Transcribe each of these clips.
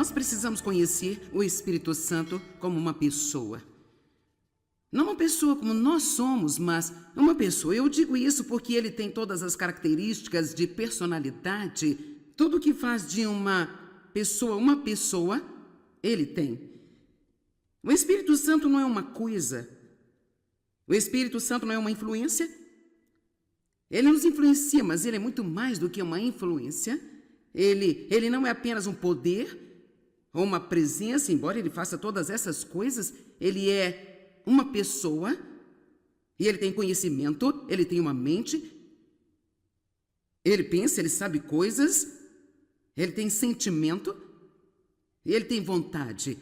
Nós precisamos conhecer o Espírito Santo como uma pessoa. Não uma pessoa como nós somos, mas uma pessoa. Eu digo isso porque ele tem todas as características de personalidade. Tudo que faz de uma pessoa, ele tem. O Espírito Santo não é uma coisa. O Espírito Santo não é uma influência. Ele nos influencia, mas ele é muito mais do que uma influência. Ele não é apenas um poder ou uma presença, embora ele faça todas essas coisas. Ele é uma pessoa e ele tem conhecimento, ele tem uma mente, ele pensa, ele sabe coisas, ele tem sentimento e ele tem vontade.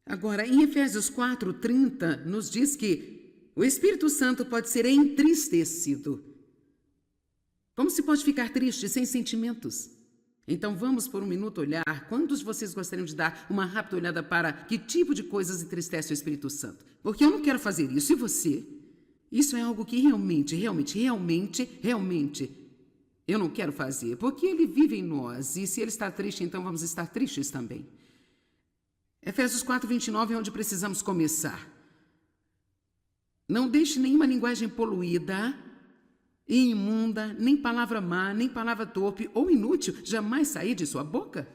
Agora, em Efésios 4:30, nos diz que o Espírito Santo pode ser entristecido. Como se pode ficar triste sem sentimentos? Então vamos por um minuto olhar. Quantos de vocês gostariam de dar uma rápida olhada para que tipo de coisas entristece o Espírito Santo? Porque eu não quero fazer isso. E você? Isso é algo que realmente, eu não quero fazer. Porque ele vive em nós. E se ele está triste, então vamos estar tristes também. Efésios 4:29 é onde precisamos começar. Não deixe nenhuma linguagem poluída e imunda, nem palavra má, nem palavra torpe ou inútil jamais sair de sua boca.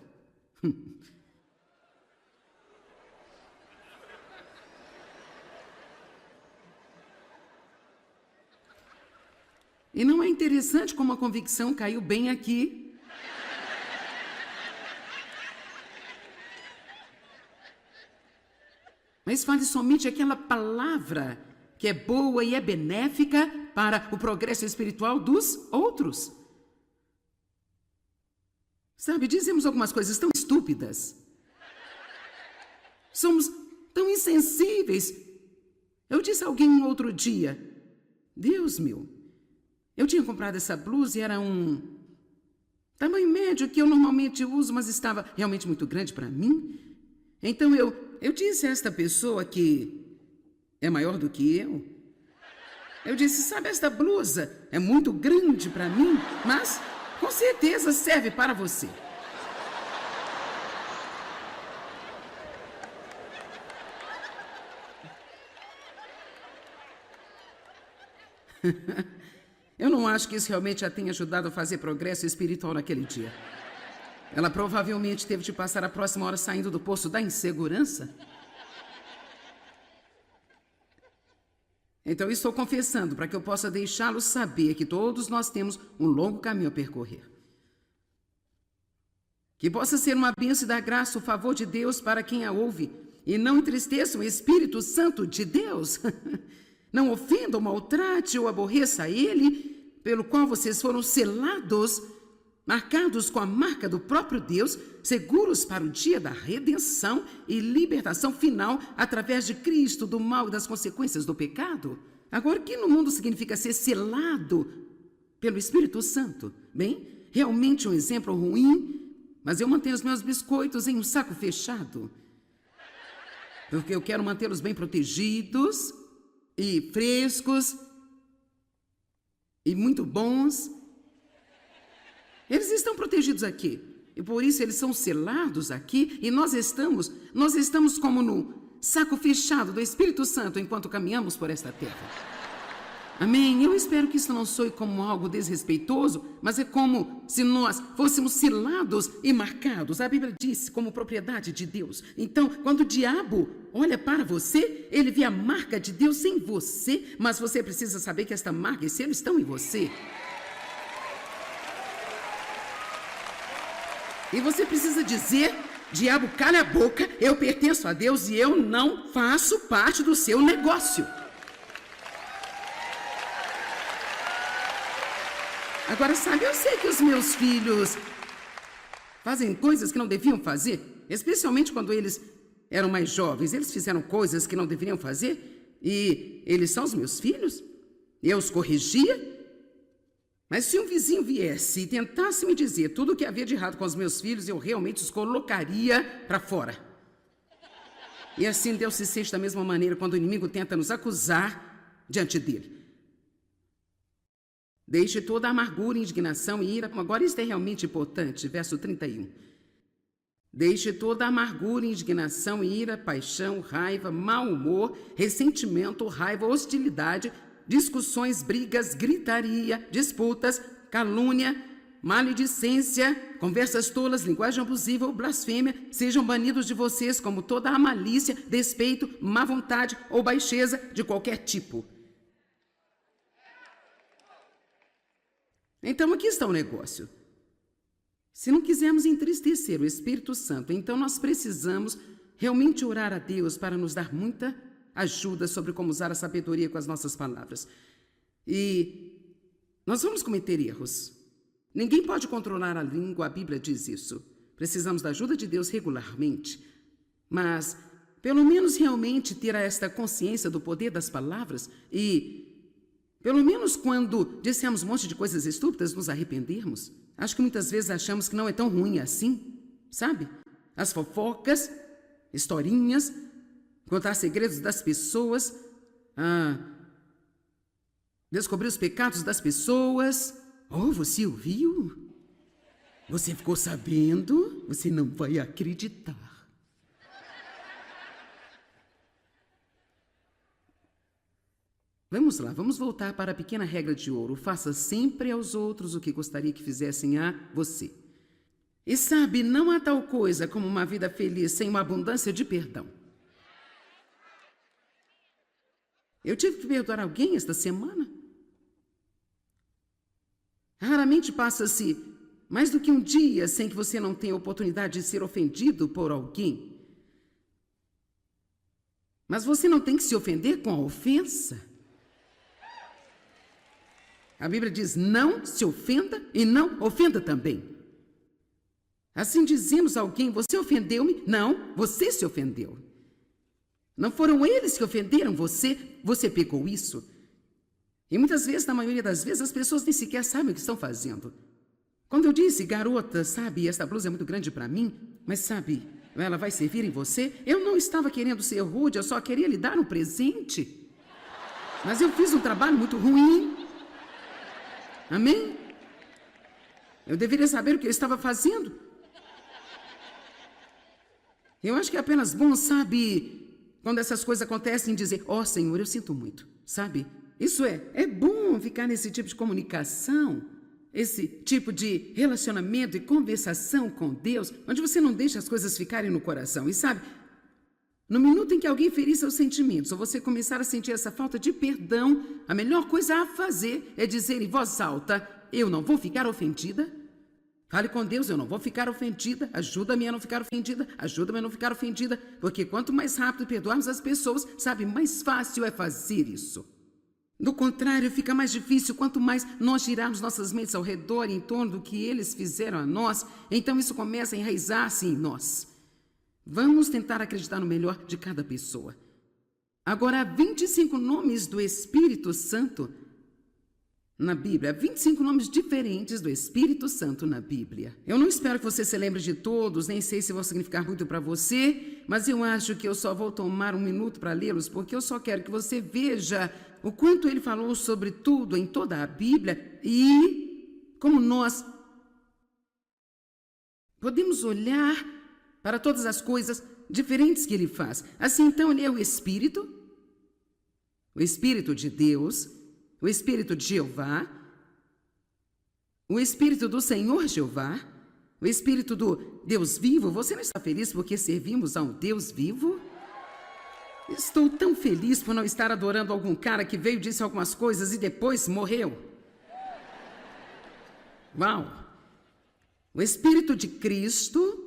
E não é interessante como a convicção caiu bem aqui? Mas fale somente aquela palavra que é boa e é benéfica para o progresso espiritual dos outros. Sabe, dizemos algumas coisas tão estúpidas. Somos tão insensíveis. Eu disse a alguém um outro dia, Deus meu, eu tinha comprado essa blusa e era um tamanho médio que eu normalmente uso, mas estava realmente muito grande para mim. Então eu disse a esta pessoa que é maior do que eu disse, sabe, esta blusa é muito grande para mim, mas com certeza serve para você. Eu não acho que isso realmente a tenha ajudado a fazer progresso espiritual naquele dia. Ela provavelmente teve de passar a próxima hora saindo do poço da insegurança. Então, estou confessando para que eu possa deixá-lo saber que todos nós temos um longo caminho a percorrer. Que possa ser uma bênção e dar graça, o favor de Deus para quem a ouve. E não entristeça o Espírito Santo de Deus. Não ofenda ou maltrate ou aborreça ele, pelo qual vocês foram selados, marcados com a marca do próprio Deus, seguros para o dia da redenção e libertação final através de Cristo, do mal e das consequências do pecado. Agora, o que no mundo significa ser selado pelo Espírito Santo? Bem, realmente um exemplo ruim, mas eu mantenho os meus biscoitos em um saco fechado, porque eu quero mantê-los bem protegidos e frescos e muito bons. Eles estão protegidos aqui, e por isso eles são selados aqui, e nós estamos como no saco fechado do Espírito Santo enquanto caminhamos por esta terra. Amém? Eu espero que isso não soe como algo desrespeitoso, mas é como se nós fôssemos selados e marcados. A Bíblia diz como propriedade de Deus. Então, quando o diabo olha para você, ele vê a marca de Deus em você, mas você precisa saber que esta marca e selo estão em você. E você precisa dizer, diabo, cala a boca, eu pertenço a Deus e eu não faço parte do seu negócio. Agora, sabe, eu sei que os meus filhos fazem coisas que não deviam fazer, especialmente quando eles eram mais jovens. Eles fizeram coisas que não deveriam fazer e eles são os meus filhos. Eu os corrigia. Mas se um vizinho viesse e tentasse me dizer tudo o que havia de errado com os meus filhos, eu realmente os colocaria para fora. E assim Deus se sente da mesma maneira quando o inimigo tenta nos acusar diante dele. Deixe toda a amargura, indignação e ira. Agora isso é realmente importante, verso 31. Deixe toda amargura, indignação, ira, paixão, raiva, mau humor, ressentimento, raiva, hostilidade, discussões, brigas, gritaria, disputas, calúnia, maledicência, conversas tolas, linguagem abusiva ou blasfêmia, sejam banidos de vocês como toda a malícia, despeito, má vontade ou baixeza de qualquer tipo. Então aqui está o negócio. Se não quisermos entristecer o Espírito Santo, então nós precisamos realmente orar a Deus para nos dar muita ajuda sobre como usar a sabedoria com as nossas palavras. E nós vamos cometer erros. Ninguém pode controlar a língua, a Bíblia diz isso. Precisamos da ajuda de Deus regularmente. Mas, pelo menos realmente ter esta consciência do poder das palavras e, pelo menos quando dissemos um monte de coisas estúpidas, nos arrependermos. Acho que muitas vezes achamos que não é tão ruim assim, sabe? As fofocas, historinhas, contar segredos das pessoas, descobrir os pecados das pessoas. Oh, você ouviu? Você ficou sabendo? Você não vai acreditar. Vamos lá, vamos voltar para a pequena regra de ouro. Faça sempre aos outros o que gostaria que fizessem a você. E sabe, não há tal coisa como uma vida feliz sem uma abundância de perdão. Eu tive que perdoar alguém esta semana. Raramente passa-se mais do que um dia sem que você não tenha oportunidade de ser ofendido por alguém. Mas você não tem que se ofender com a ofensa. A Bíblia diz, não se ofenda e não ofenda também. Assim dizemos a alguém, você ofendeu-me? Não, você se ofendeu. Não foram eles que ofenderam você, você pegou isso. E muitas vezes, na maioria das vezes, as pessoas nem sequer sabem o que estão fazendo. Quando eu disse, garota, sabe, esta blusa é muito grande para mim, mas sabe, ela vai servir em você, eu não estava querendo ser rude, eu só queria lhe dar um presente. Mas eu fiz um trabalho muito ruim. Amém? Eu deveria saber o que eu estava fazendo. Eu acho que é apenas bom, sabe, quando essas coisas acontecem, dizer, ó Senhor, eu sinto muito, sabe? Isso é bom ficar nesse tipo de comunicação, esse tipo de relacionamento e conversação com Deus, onde você não deixa as coisas ficarem no coração. E sabe, no minuto em que alguém ferir seus sentimentos, ou você começar a sentir essa falta de perdão, a melhor coisa a fazer é dizer em voz alta, eu não vou ficar ofendida. Fale com Deus, eu não vou ficar ofendida, ajuda-me a não ficar ofendida, ajuda-me a não ficar ofendida, porque quanto mais rápido perdoarmos as pessoas, sabe, mais fácil é fazer isso. Do contrário, fica mais difícil quanto mais nós girarmos nossas mentes ao redor em torno do que eles fizeram a nós, então isso começa a enraizar-se em nós. Vamos tentar acreditar no melhor de cada pessoa. Agora, há 25 nomes do Espírito Santo na Bíblia. 25 nomes diferentes do Espírito Santo na Bíblia. Eu não espero que você se lembre de todos, nem sei se vão significar muito para você, mas eu acho que eu só vou tomar um minuto para lê-los, porque eu só quero que você veja o quanto ele falou sobre tudo em toda a Bíblia e como nós podemos olhar para todas as coisas diferentes que ele faz. Assim, então, ele é o Espírito de Deus, o Espírito de Jeová, o Espírito do Senhor Jeová, o Espírito do Deus vivo. Você não está feliz porque servimos a um Deus vivo? Estou tão feliz por não estar adorando algum cara que veio, disse algumas coisas e depois morreu. Uau! O Espírito de Cristo,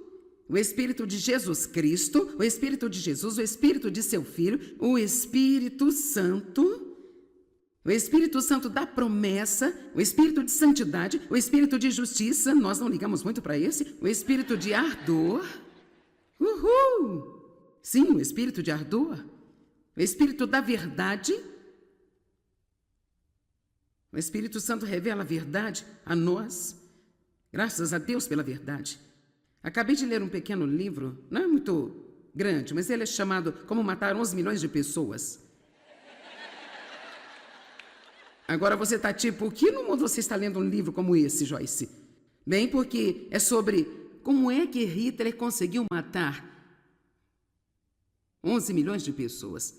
o Espírito de Jesus Cristo, o Espírito de Jesus, o Espírito de seu Filho, o Espírito Santo da promessa, o Espírito de santidade, o Espírito de justiça, nós não ligamos muito para esse, o Espírito de ardor, sim, o Espírito de ardor, o Espírito da verdade. O Espírito Santo revela a verdade a nós, graças a Deus pela verdade. Acabei de ler um pequeno livro, não é muito grande, mas ele é chamado Como Matar 11 Milhões de Pessoas. Agora você está tipo, o que no mundo você está lendo um livro como esse, Joyce? Bem, porque é sobre como é que Hitler conseguiu matar 11 milhões de pessoas?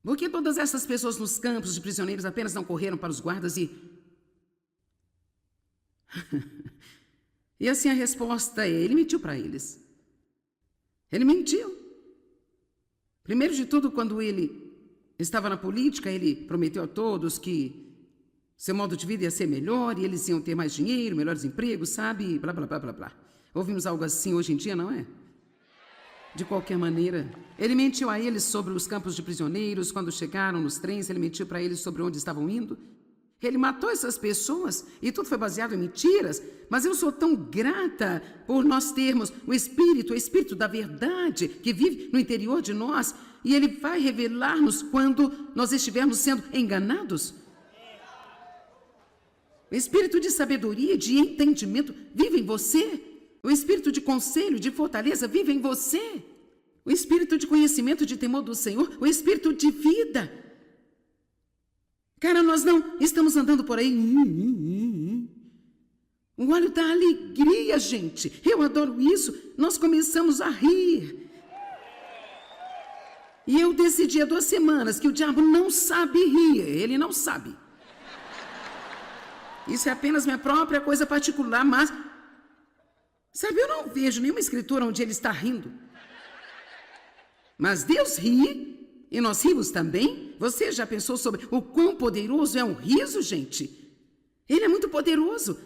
Por que todas essas pessoas nos campos de prisioneiros apenas não correram para os guardas e... E assim a resposta é, ele mentiu para eles. Ele mentiu. Primeiro de tudo, quando ele estava na política, ele prometeu a todos que seu modo de vida ia ser melhor e eles iam ter mais dinheiro, melhores empregos, sabe? Blá, blá, blá, blá, blá. Ouvimos algo assim hoje em dia, não é? De qualquer maneira, ele mentiu a eles sobre os campos de prisioneiros. Quando chegaram nos trens, ele mentiu para eles sobre onde estavam indo. Ele matou essas pessoas e tudo foi baseado em mentiras. Mas eu sou tão grata por nós termos o Espírito da verdade que vive no interior de nós. E ele vai revelar-nos quando nós estivermos sendo enganados. O Espírito de sabedoria, de entendimento vive em você. O Espírito de conselho, de fortaleza vive em você. O Espírito de conhecimento, de temor do Senhor, o Espírito de vida. Cara, nós não estamos andando por aí. O óleo da alegria, gente. Eu adoro isso. Nós começamos a rir. E eu decidi há 2 semanas que o diabo não sabe rir. Ele não sabe. Isso é apenas minha própria coisa particular, mas... Sabe, eu não vejo nenhuma escritura onde ele está rindo. Mas Deus ri e nós rimos também. Você já pensou sobre o quão poderoso é um riso, gente? Ele é muito poderoso.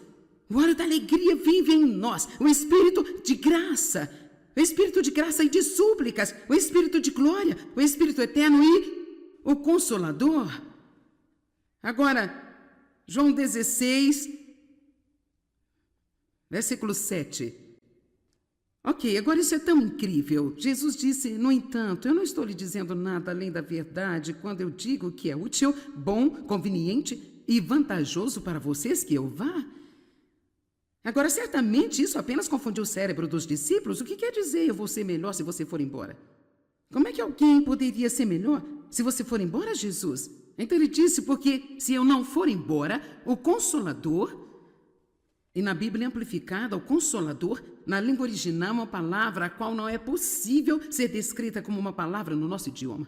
O óleo da alegria vive em nós. O Espírito de graça. O Espírito de graça e de súplicas. O Espírito de glória. O Espírito eterno e o Consolador. Agora, João 16, versículo 7. Ok, agora isso é tão incrível. Jesus disse, no entanto, eu não estou lhe dizendo nada além da verdade quando eu digo que é útil, bom, conveniente e vantajoso para vocês que eu vá. Agora, certamente isso apenas confundiu o cérebro dos discípulos. O que quer dizer eu vou ser melhor se você for embora? Como é que alguém poderia ser melhor se você for embora, Jesus? Então ele disse, porque se eu não for embora, o Consolador... E na Bíblia amplificada, o Consolador, na língua original, é uma palavra a qual não é possível ser descrita como uma palavra no nosso idioma.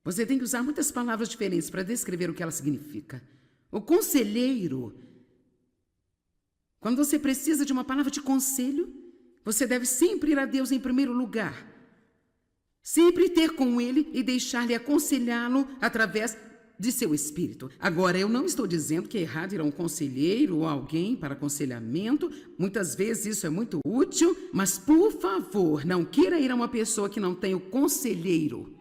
Você tem que usar muitas palavras diferentes para descrever o que ela significa. O conselheiro. Quando você precisa de uma palavra de conselho, você deve sempre ir a Deus em primeiro lugar. Sempre ter com Ele e deixar-lhe aconselhá-lo através de seu espírito. Agora, eu não estou dizendo que é errado ir a um conselheiro ou alguém para aconselhamento. Muitas vezes isso é muito útil, mas, por favor, não queira ir a uma pessoa que não tem o conselheiro.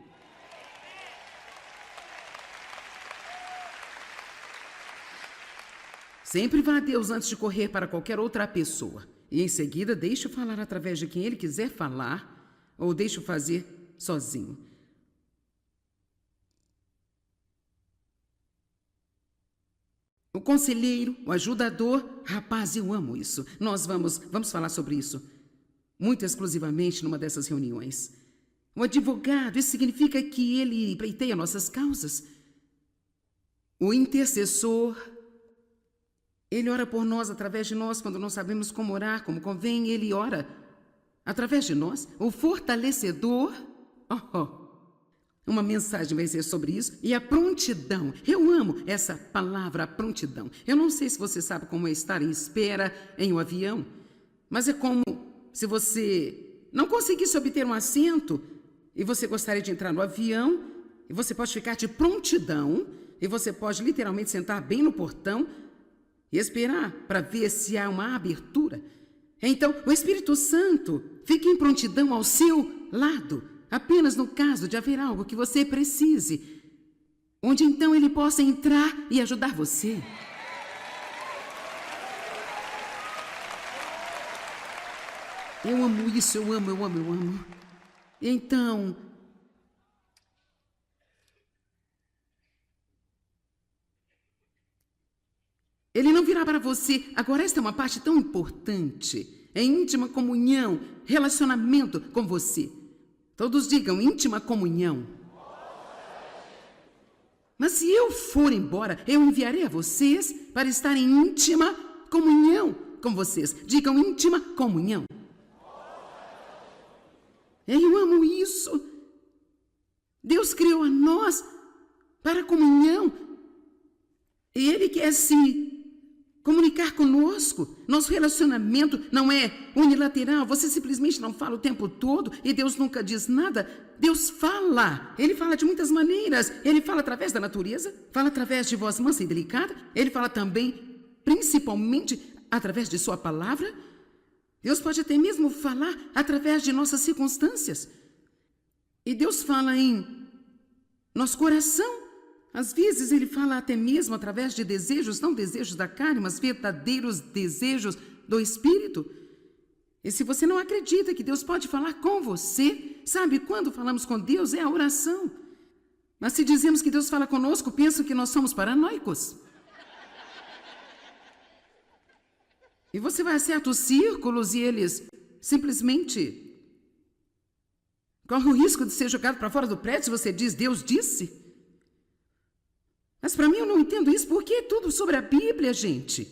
Sempre vá a Deus antes de correr para qualquer outra pessoa. E, em seguida, deixe-o falar através de quem Ele quiser falar ou deixe-o fazer sozinho. O conselheiro, o ajudador, rapaz, eu amo isso. Nós vamos falar sobre isso muito exclusivamente numa dessas reuniões. O advogado, isso significa que ele pleiteia nossas causas. O intercessor, ele ora por nós, através de nós, quando não sabemos como orar, como convém, ele ora através de nós. O fortalecedor, uma mensagem vai ser sobre isso. E a prontidão. Eu amo essa palavra, prontidão. Eu não sei se você sabe como é estar em espera em um avião, mas é como se você não conseguisse obter um assento e você gostaria de entrar no avião, e você pode ficar de prontidão, e você pode literalmente sentar bem no portão e esperar para ver se há uma abertura. Então, o Espírito Santo fica em prontidão ao seu lado, apenas no caso de haver algo que você precise, onde então ele possa entrar e ajudar você. Eu amo isso, eu amo. Então, ele não virá para você. Agora, esta é uma parte tão importante. É íntima comunhão, relacionamento com você. Todos digam, íntima comunhão. Mas se eu for embora, eu enviarei a vocês para estar em íntima comunhão com vocês. Digam íntima comunhão. Eu amo isso. Deus criou a nós para comunhão. E Ele quer se comunicar conosco. Nosso relacionamento não é unilateral. Você simplesmente não fala o tempo todo e Deus nunca diz nada. Deus fala. Ele fala de muitas maneiras. Ele fala através da natureza, fala através de voz mansa e delicada. Ele fala também, principalmente, através de sua palavra. Deus pode até mesmo falar através de nossas circunstâncias. E Deus fala em nosso coração. Às vezes Ele fala até mesmo através de desejos, não desejos da carne, mas verdadeiros desejos do Espírito. E se você não acredita que Deus pode falar com você, sabe, quando falamos com Deus é a oração. Mas se dizemos que Deus fala conosco, pensam que nós somos paranoicos. E você vai a certos círculos e eles simplesmente correm o risco de ser jogado para fora do prédio se você diz, Deus disse. Mas para mim eu não entendo isso, porque é tudo sobre a Bíblia, gente.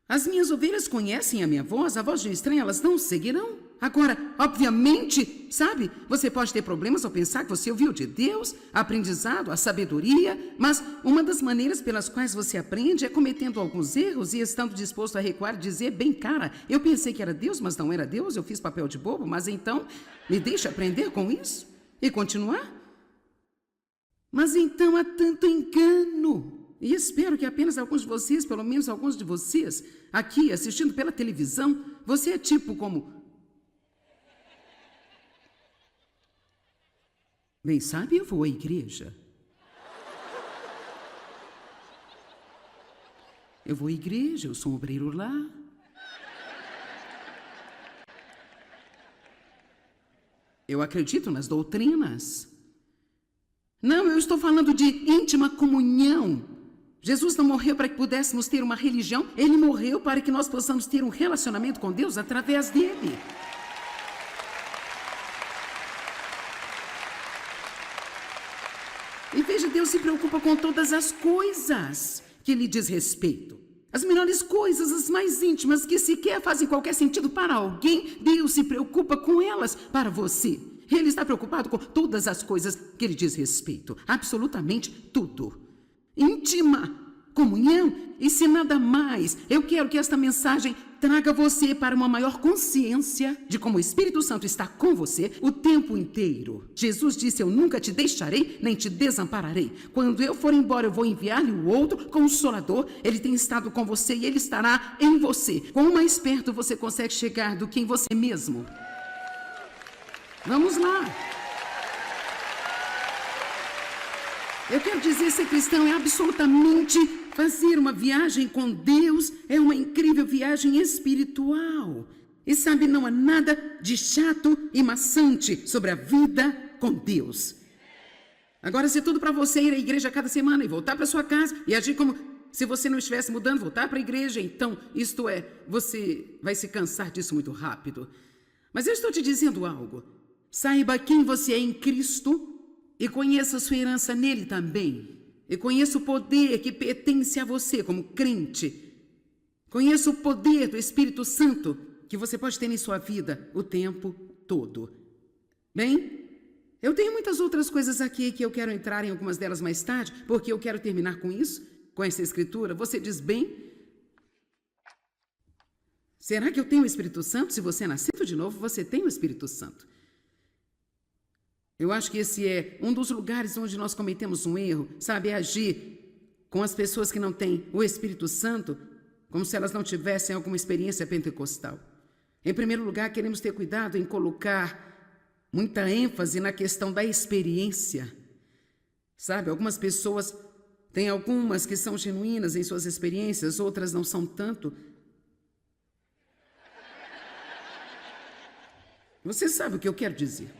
As minhas ovelhas conhecem a minha voz, a voz de um estranho elas não seguirão. Agora, obviamente, sabe, você pode ter problemas ao pensar que você ouviu de Deus, aprendizado, a sabedoria, mas uma das maneiras pelas quais você aprende é cometendo alguns erros e estando disposto a recuar e dizer, bem, cara, eu pensei que era Deus, mas não era Deus, eu fiz papel de bobo, mas então me deixa aprender com isso e continuar? Mas então há tanto engano. E espero que apenas alguns de vocês, pelo menos alguns de vocês, aqui assistindo pela televisão, você é tipo como... Bem, sabe, eu vou à igreja. Eu vou à igreja, eu sou um obreiro lá. Eu acredito nas doutrinas. Não, eu estou falando de íntima comunhão. Jesus não morreu para que pudéssemos ter uma religião, Ele morreu para que nós possamos ter um relacionamento com Deus através dele. E veja, Deus se preocupa com todas as coisas que lhe diz respeito. As menores coisas, as mais íntimas, que sequer fazem qualquer sentido para alguém, Deus se preocupa com elas para você. Ele está preocupado com todas as coisas que lhe diz respeito. Absolutamente tudo. Íntima comunhão e se nada mais. Eu quero que esta mensagem traga você para uma maior consciência de como o Espírito Santo está com você o tempo inteiro. Jesus disse, eu nunca te deixarei, nem te desampararei. Quando eu for embora, eu vou enviar-lhe o outro Consolador. Ele tem estado com você e ele estará em você. Quão mais perto você consegue chegar do que em você mesmo? Vamos lá. Eu quero dizer, ser cristão é absolutamente fazer uma viagem com Deus, é uma incrível viagem espiritual. E sabe, não há nada de chato e maçante sobre a vida com Deus. Agora, se é tudo para você ir à igreja cada semana e voltar para sua casa e agir como se você não estivesse mudando, voltar para a igreja, então, isto é, você vai se cansar disso muito rápido. Mas eu estou te dizendo algo. Saiba quem você é em Cristo e conheça a sua herança nele também. E conheça o poder que pertence a você como crente. Conheça o poder do Espírito Santo que você pode ter em sua vida o tempo todo. Bem, eu tenho muitas outras coisas aqui que eu quero entrar em algumas delas mais tarde, porque eu quero terminar com isso, com essa escritura. Você diz, bem, será que eu tenho o Espírito Santo? Se você é nascido de novo, você tem o Espírito Santo. Eu acho que esse é um dos lugares onde nós cometemos um erro, sabe? Agir com as pessoas que não têm o Espírito Santo como se elas não tivessem alguma experiência pentecostal. Em primeiro lugar, queremos ter cuidado em colocar muita ênfase na questão da experiência. Sabe, algumas pessoas têm algumas que são genuínas em suas experiências, outras não são tanto. Você sabe o que eu quero dizer.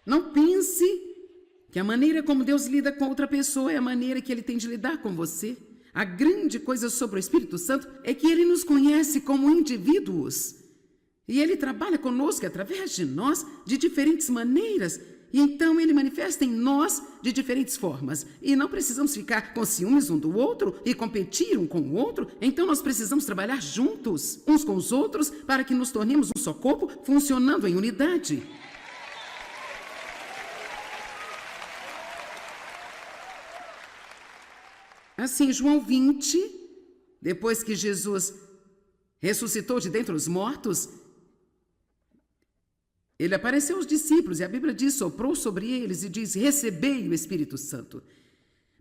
Não pense que a maneira como Deus lida com outra pessoa é a maneira que Ele tem de lidar com você. A grande coisa sobre o Espírito Santo é que Ele nos conhece como indivíduos. E Ele trabalha conosco através de nós de diferentes maneiras. E então ele manifesta em nós de diferentes formas. E não precisamos ficar com ciúmes um do outro e competir um com o outro. Então nós precisamos trabalhar juntos, uns com os outros, para que nos tornemos um só corpo, funcionando em unidade. Assim, João 20, depois que Jesus ressuscitou de dentre os mortos, ele apareceu aos discípulos e a Bíblia diz, soprou sobre eles e diz, recebei o Espírito Santo.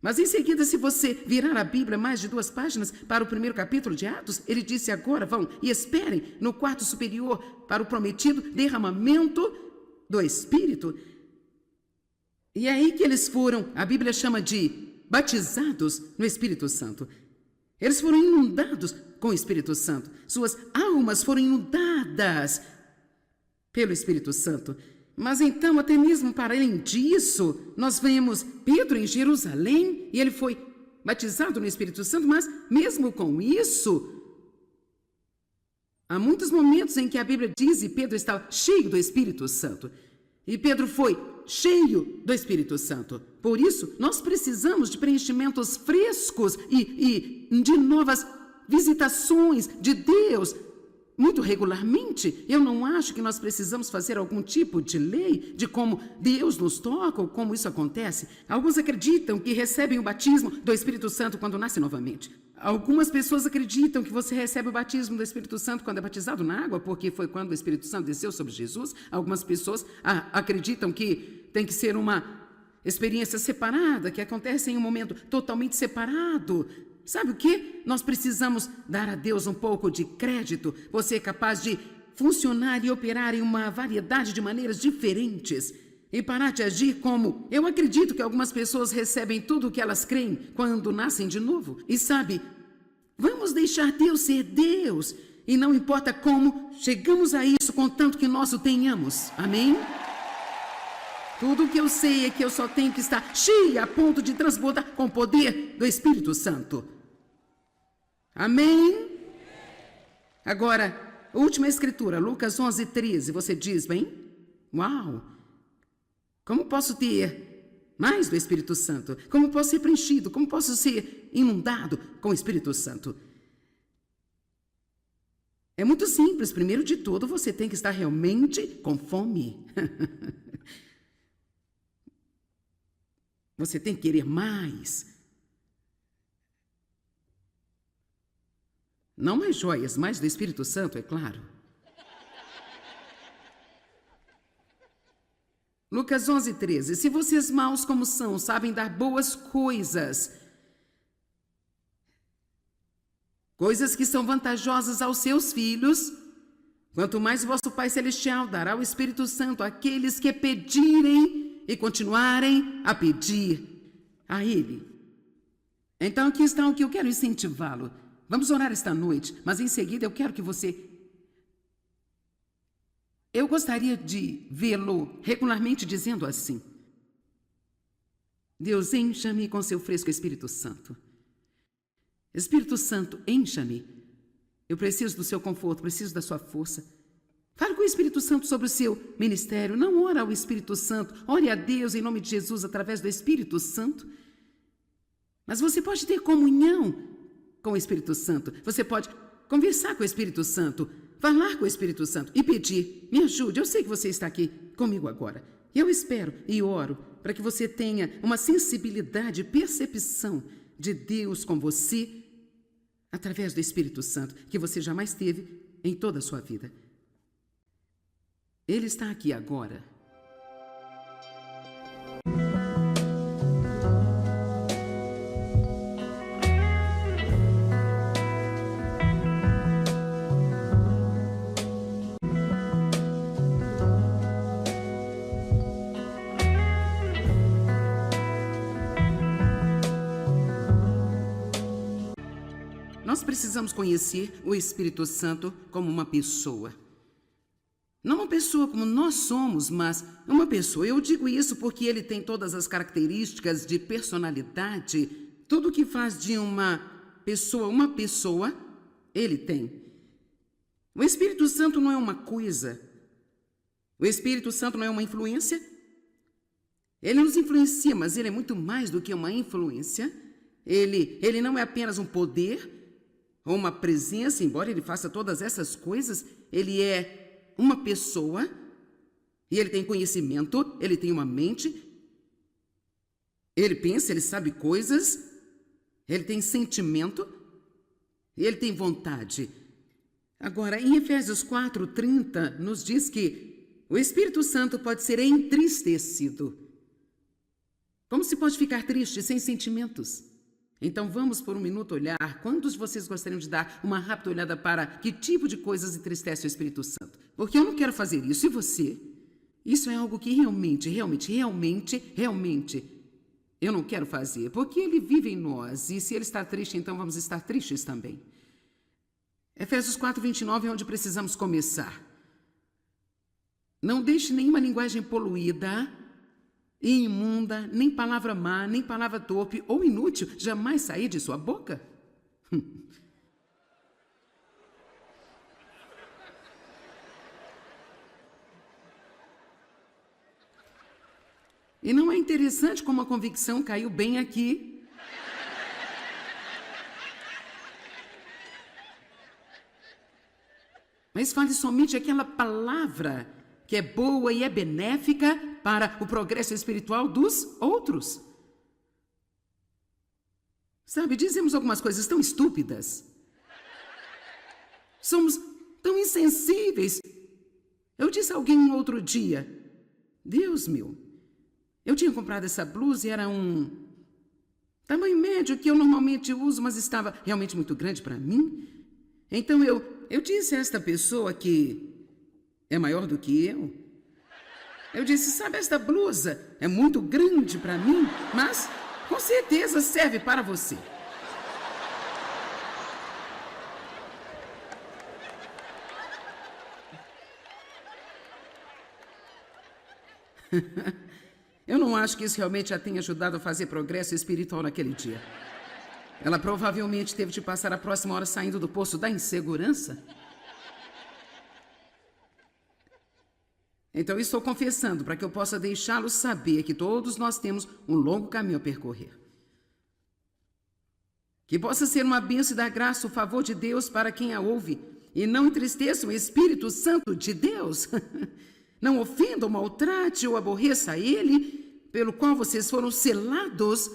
Mas em seguida, se você virar a Bíblia mais de 2 páginas para o primeiro capítulo de Atos, ele disse, agora vão e esperem no quarto superior para o prometido derramamento do Espírito. E é aí que eles foram, a Bíblia chama de batizados no Espírito Santo. Eles foram inundados com o Espírito Santo. Suas almas foram inundadas pelo Espírito Santo. Mas então, até mesmo para além disso, nós vemos Pedro em Jerusalém e ele foi batizado no Espírito Santo, mas mesmo com isso, há muitos momentos em que a Bíblia diz e Pedro estava cheio do Espírito Santo. E Pedro foi cheio do Espírito Santo. Por isso, nós precisamos de preenchimentos frescos e de novas visitações de Deus muito regularmente. Eu não acho que nós precisamos fazer algum tipo de lei de como Deus nos toca ou como isso acontece. Alguns acreditam que recebem o batismo do Espírito Santo quando nascem novamente. Algumas pessoas acreditam que você recebe o batismo do Espírito Santo quando é batizado na água, porque foi quando o Espírito Santo desceu sobre Jesus. Algumas pessoas acreditam que tem que ser uma experiência separada, que acontece em um momento totalmente separado. Sabe o que? Nós precisamos dar a Deus um pouco de crédito. Você é capaz de funcionar e operar em uma variedade de maneiras diferentes e parar de agir como... Eu acredito que algumas pessoas recebem tudo o que elas creem quando nascem de novo. E sabe, vamos deixar Deus ser Deus. E não importa como chegamos a isso, contanto que nós o tenhamos. Amém? Tudo o que eu sei é que eu só tenho que estar cheia a ponto de transbordar com o poder do Espírito Santo. Amém? Agora, a última escritura, Lucas 11:13, você diz, bem? Uau! Como posso ter mais do Espírito Santo? Como posso ser preenchido? Como posso ser inundado com o Espírito Santo? É muito simples. Primeiro de tudo, você tem que estar realmente com fome. Você tem que querer mais. Não mais joias, mais do Espírito Santo, é claro. Lucas 11:13. Se vocês maus como são, sabem dar boas coisas, coisas que são vantajosas aos seus filhos, quanto mais vosso Pai Celestial dará o Espírito Santo àqueles que pedirem e continuarem a pedir a Ele. Então aqui está o que eu quero incentivá-lo. Vamos orar esta noite, mas em seguida eu quero que você... Eu gostaria de vê-lo regularmente dizendo assim: Deus, encha-me com seu fresco Espírito Santo. Espírito Santo, encha-me. Eu preciso do seu conforto, preciso da sua força. Fale com o Espírito Santo sobre o seu ministério. Não ora ao Espírito Santo. Ore a Deus em nome de Jesus através do Espírito Santo. Mas você pode ter comunhão com o Espírito Santo. Você pode conversar com o Espírito Santo, falar com o Espírito Santo e pedir, me ajude. Eu sei que você está aqui comigo agora. Eu espero e oro para que você tenha uma sensibilidade, percepção de Deus com você através do Espírito Santo, que você jamais teve em toda a sua vida. Ele está aqui agora. Nós precisamos conhecer o Espírito Santo como uma pessoa. Não uma pessoa como nós somos, mas uma pessoa. Eu digo isso porque ele tem todas as características de personalidade. Tudo que faz de uma pessoa, ele tem. O Espírito Santo não é uma coisa. O Espírito Santo não é uma influência. Ele nos influencia, mas ele é muito mais do que uma influência. Ele não é apenas um poder ou uma presença, embora ele faça todas essas coisas. Ele é uma pessoa e ele tem conhecimento, ele tem uma mente, ele pensa, ele sabe coisas, ele tem sentimento e ele tem vontade. Agora, em Efésios 4:30, nos diz que o Espírito Santo pode ser entristecido. Como se pode ficar triste sem sentimentos? Então vamos por um minuto olhar. Quantos de vocês gostariam de dar uma rápida olhada para que tipo de coisas entristece o Espírito Santo? Porque eu não quero fazer isso. E você? Isso é algo que realmente, eu não quero fazer. Porque ele vive em nós. E se ele está triste, então vamos estar tristes também. Efésios 4:29 é onde precisamos começar. Não deixe nenhuma linguagem poluída e imunda, nem palavra má, nem palavra torpe ou inútil jamais sair de sua boca. E não é interessante como a convicção caiu bem aqui? Mas fale somente aquela palavra que é boa e é benéfica para o progresso espiritual dos outros. Sabe, dizemos algumas coisas tão estúpidas. Somos tão insensíveis. Eu disse a alguém um outro dia, Deus meu, eu tinha comprado essa blusa e era um tamanho médio que eu normalmente uso, mas estava realmente muito grande para mim. Então eu disse a esta pessoa que é maior do que eu disse, sabe, esta blusa é muito grande para mim, mas com certeza serve para você. Eu não acho que isso realmente a tenha ajudado a fazer progresso espiritual naquele dia. Ela provavelmente teve de passar a próxima hora saindo do poço da insegurança. Então, estou confessando para que eu possa deixá-lo saber que todos nós temos um longo caminho a percorrer. Que possa ser uma bênção e dar graça, o favor de Deus para quem a ouve, e não entristeça o Espírito Santo de Deus. Não ofenda ou maltrate ou aborreça ele, pelo qual vocês foram selados,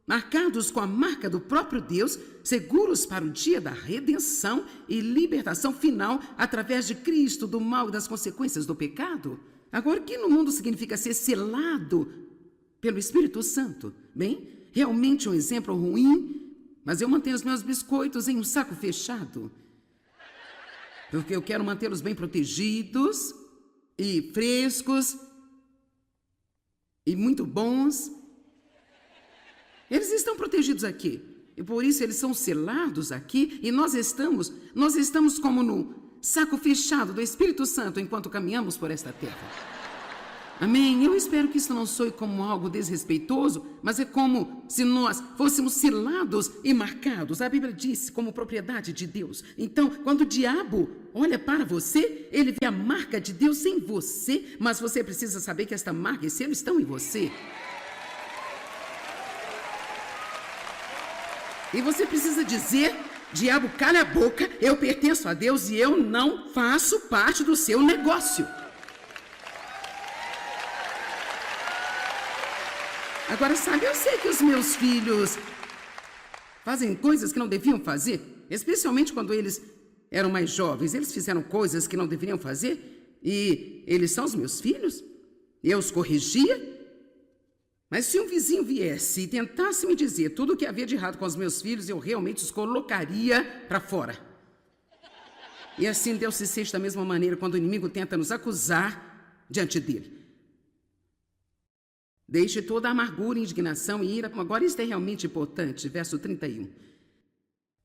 marcados com a marca do próprio Deus, seguros para o dia da redenção e libertação final através de Cristo, do mal e das consequências do pecado. Agora, o que no mundo significa ser selado pelo Espírito Santo? Bem, realmente um exemplo ruim, mas eu mantenho os meus biscoitos em um saco fechado, porque eu quero mantê-los bem protegidos e frescos e muito bons. Eles estão protegidos aqui, e por isso eles são selados aqui, e nós estamos como no saco fechado do Espírito Santo enquanto caminhamos por esta terra. Amém? Eu espero que isso não soe como algo desrespeitoso, mas é como se nós fôssemos selados e marcados. A Bíblia diz como propriedade de Deus. Então, quando o diabo olha para você, ele vê a marca de Deus em você, mas você precisa saber que esta marca e selo estão em você. E você precisa dizer, diabo, cala a boca, eu pertenço a Deus e eu não faço parte do seu negócio. Agora, sabe, eu sei que os meus filhos fazem coisas que não deviam fazer, especialmente quando eles eram mais jovens. Eles fizeram coisas que não deveriam fazer e eles são os meus filhos. Eu os corrigia. Mas se um vizinho viesse e tentasse me dizer tudo o que havia de errado com os meus filhos, eu realmente os colocaria para fora. E assim Deus se sente da mesma maneira quando o inimigo tenta nos acusar diante dele. Deixe toda a amargura, indignação e ira. Agora isso é realmente importante, verso 31.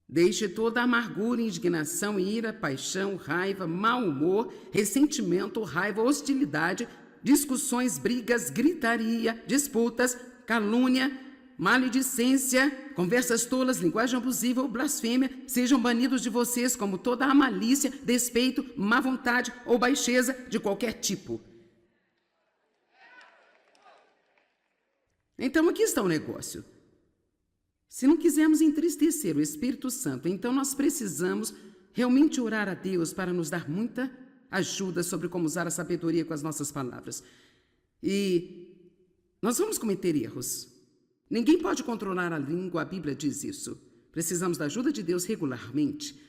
Deixe toda a amargura, indignação, ira, paixão, raiva, mau humor, ressentimento, raiva, hostilidade, discussões, brigas, gritaria, disputas, calúnia, maledicência, conversas tolas, linguagem abusiva ou blasfêmia, sejam banidos de vocês como toda a malícia, despeito, má vontade ou baixeza de qualquer tipo. Então aqui está o negócio. Se não quisermos entristecer o Espírito Santo, então nós precisamos realmente orar a Deus para nos dar muita ajuda sobre como usar a sabedoria com as nossas palavras. E nós vamos cometer erros. Ninguém pode controlar a língua, a Bíblia diz isso. Precisamos da ajuda de Deus regularmente.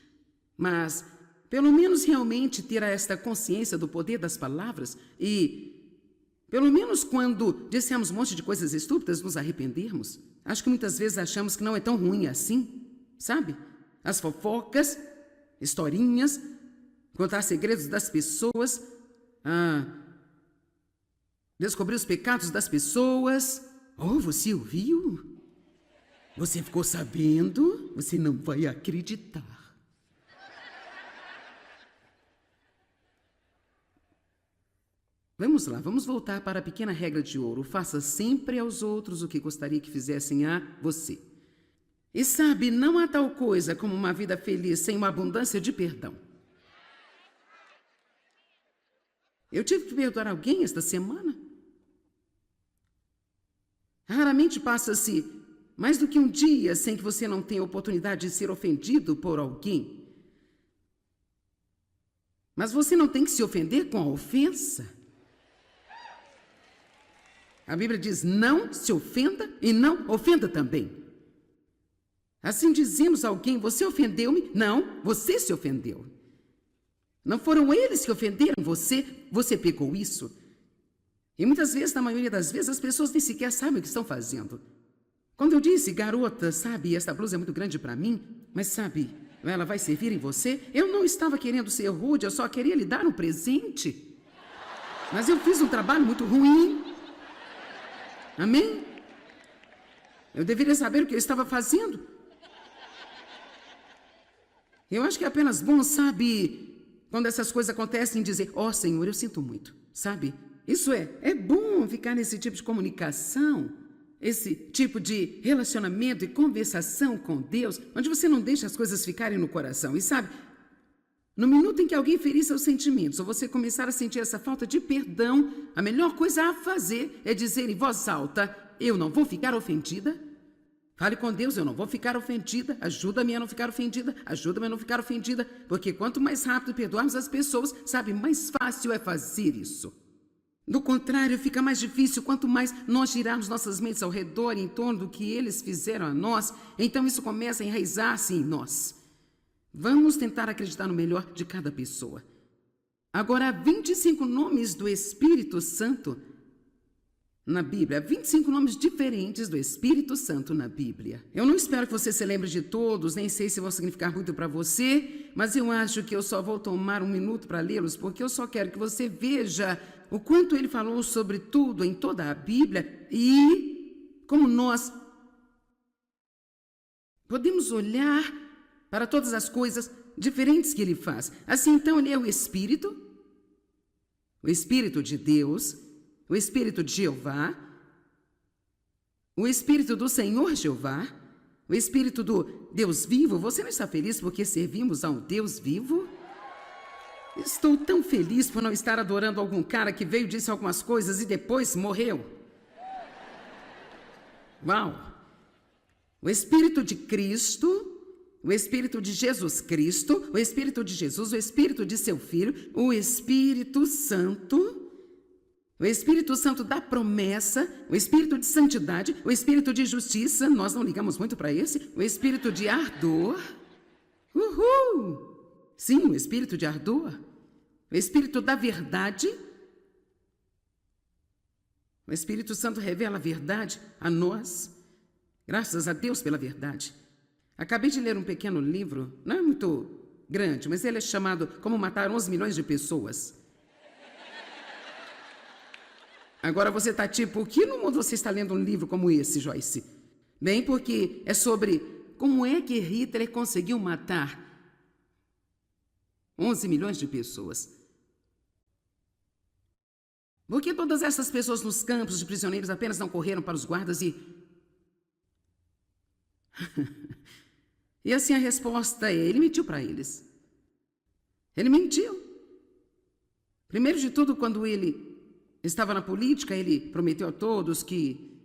Mas, pelo menos realmente ter esta consciência do poder das palavras e, pelo menos quando dissemos um monte de coisas estúpidas, nos arrependermos. Acho que muitas vezes achamos que não é tão ruim assim, sabe? As fofocas, historinhas, contar segredos das pessoas, descobrir os pecados das pessoas. Oh, você ouviu? Você ficou sabendo? Você não vai acreditar. Vamos lá, vamos voltar para a pequena regra de ouro. Faça sempre aos outros o que gostaria que fizessem a você. E sabe, não há tal coisa como uma vida feliz sem uma abundância de perdão. Eu tive que perdoar alguém esta semana. Raramente passa-se mais do que um dia sem que você não tenha a oportunidade de ser ofendido por alguém. Mas você não tem que se ofender com a ofensa. A Bíblia diz, não se ofenda e não ofenda também. Assim dizemos a alguém, você ofendeu-me? Não, você se ofendeu. Não foram eles que ofenderam você pegou isso. E muitas vezes, na maioria das vezes, as pessoas nem sequer sabem o que estão fazendo. Quando eu disse, garota, sabe, esta blusa é muito grande para mim, mas sabe, ela vai servir em você, eu não estava querendo ser rude, eu só queria lhe dar um presente. Mas eu fiz um trabalho muito ruim. Amém? Eu deveria saber o que eu estava fazendo. Eu acho que é apenas bom, sabe, quando essas coisas acontecem, dizer, ó Senhor, eu sinto muito, sabe? Isso é bom ficar nesse tipo de comunicação, esse tipo de relacionamento e conversação com Deus, onde você não deixa as coisas ficarem no coração. E sabe, no minuto em que alguém ferir seus sentimentos, ou você começar a sentir essa falta de perdão, a melhor coisa a fazer é dizer em voz alta, eu não vou ficar ofendida. Fale com Deus, eu não vou ficar ofendida, ajuda-me a não ficar ofendida, ajuda-me a não ficar ofendida, porque quanto mais rápido perdoarmos as pessoas, sabe, mais fácil é fazer isso. Do contrário, fica mais difícil quanto mais nós girarmos nossas mentes ao redor em torno do que eles fizeram a nós, então isso começa a enraizar-se em nós. Vamos tentar acreditar no melhor de cada pessoa. Agora, há 25 nomes do Espírito Santo na Bíblia. 25 nomes diferentes do Espírito Santo na Bíblia. Eu não espero que você se lembre de todos, nem sei se vão significar muito para você, mas eu acho que eu só vou tomar um minuto para lê-los, porque eu só quero que você veja o quanto ele falou sobre tudo em toda a Bíblia e como nós podemos olhar para todas as coisas diferentes que ele faz. Assim, então, ele é o Espírito de Deus, o Espírito de Jeová, o Espírito do Senhor Jeová, o Espírito do Deus vivo. Você não está feliz porque servimos a um Deus vivo? Estou tão feliz por não estar adorando algum cara que veio, disse algumas coisas e depois morreu. Uau! O Espírito de Cristo, o Espírito de Jesus Cristo, o Espírito de Jesus, o Espírito de seu Filho, o Espírito Santo da promessa, o Espírito de santidade, o Espírito de justiça, nós não ligamos muito para esse, o Espírito de ardor, sim, o Espírito de ardor, o Espírito da verdade. O Espírito Santo revela a verdade a nós, graças a Deus pela verdade. Acabei de ler um pequeno livro, não é muito grande, mas ele é chamado Como Matar 11 Milhões de Pessoas. Agora você está tipo, o que no mundo você está lendo um livro como esse, Joyce? Bem, porque é sobre como é que Hitler conseguiu matar 11 milhões de pessoas. Por que todas essas pessoas nos campos de prisioneiros apenas não correram para os guardas e... E assim a resposta é, ele mentiu para eles. Ele mentiu. Primeiro de tudo, quando ele estava na política, ele prometeu a todos que